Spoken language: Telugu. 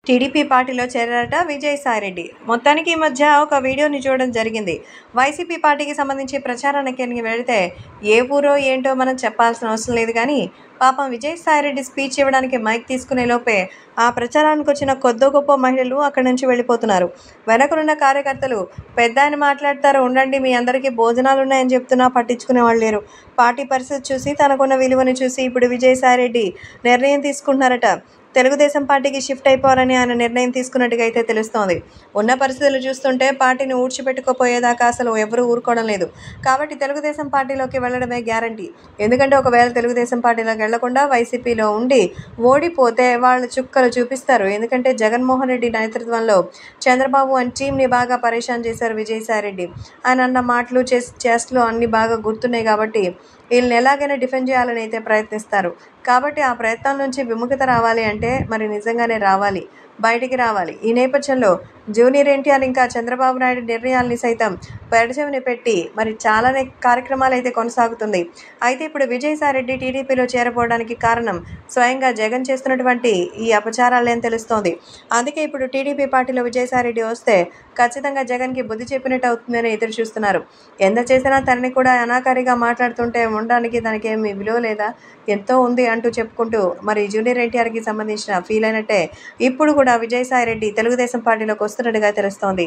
టీడీపీ పార్టీలో చేరారట విజయసాయిరెడ్డి. మొత్తానికి ఈ మధ్య ఒక వీడియోని చూడడం జరిగింది. వైసీపీ పార్టీకి సంబంధించి ప్రచారానికి వెళితే ఏ ఊరో ఏంటో మనం చెప్పాల్సిన అవసరం లేదు కానీ పాపం విజయసాయిరెడ్డి స్పీచ్ ఇవ్వడానికి మైక్ తీసుకునే లోపే ఆ ప్రచారానికి వచ్చిన కొద్దో గొప్ప మహిళలు అక్కడి నుంచి వెళ్ళిపోతున్నారు. వెనకనున్న కార్యకర్తలు పెద్ద ఆయన మాట్లాడతారు ఉండండి, మీ అందరికీ భోజనాలు ఉన్నాయని చెప్తున్నా పట్టించుకునే వాళ్ళు లేరు. పార్టీ పరిస్థితి చూసి తనకున్న విలువను చూసి ఇప్పుడు విజయసాయిరెడ్డి నిర్ణయం తీసుకుంటున్నారట. తెలుగుదేశం పార్టీకి షిఫ్ట్ అయిపోవాలని ఆయన నిర్ణయం తీసుకున్నట్టుగా అయితే తెలుస్తోంది. ఉన్న పరిస్థితులు చూస్తుంటే పార్టీని ఊడ్చిపెట్టుకుపోయేదాకా అసలు ఎవరూ ఊరుకోవడం లేదు. కాబట్టి తెలుగుదేశం పార్టీలోకి వెళ్ళడమే గ్యారంటీ. ఎందుకంటే ఒకవేళ తెలుగుదేశం పార్టీలోకి వెళ్లకుండా వైసీపీలో ఉండి ఓడిపోతే వాళ్ళు చుక్కలు చూపిస్తారు. ఎందుకంటే జగన్మోహన్ రెడ్డి నేతృత్వంలో చంద్రబాబు అండ్ టీంని బాగా పరేషాన్ చేశారు విజయసాయిరెడ్డి. ఆయన అన్న మాటలు చేష్టలు అన్నీ బాగా గుర్తున్నాయి కాబట్టి వీళ్ళని ఎలాగైనా డిఫెండ్ చేయాలని అయితే ప్రయత్నిస్తారు. కాబట్టి ఆ ప్రయత్నాల నుంచి విముఖత రావాలి అంటే మరి నిజంగానే రావాలి, బయటికి రావాలి. ఈ నేపథ్యంలో జూనియర్ ఎన్టీఆర్ ఇంకా చంద్రబాబు నాయుడు నిర్ణయాల్ని సైతం పెడచెవిన పెట్టి మరి చాలానే కార్యక్రమాలు అయితే కొనసాగుతుంది. అయితే ఇప్పుడు విజయసాయిరెడ్డి టీడీపీలో చేరపోవడానికి కారణం స్వయంగా జగన్ చేస్తున్నటువంటి ఈ అపచారాలే అని తెలుస్తోంది. అందుకే ఇప్పుడు టీడీపీ పార్టీలో విజయసాయిరెడ్డి వస్తే ఖచ్చితంగా జగన్కి బుద్ధి చెప్పినట్టు అవుతుందని ఎదురు చూస్తున్నారు. ఎంత చేసినా తనని కూడా అనాకారిగా మాట్లాడుతుంటే ఉండడానికి దానికి ఏమి విలువ లేదా, ఎంతో ఉంది అంటూ చెప్పుకుంటూ మరి జూనియర్ ఎన్టీఆర్కి సంబంధించిన ఫీల్ అయినట్టే ఇప్పుడు కూడా విజయసాయిరెడ్డి తెలుగుదేశం పార్టీలోకి వస్తున్నట్టుగా తెలుస్తోంది.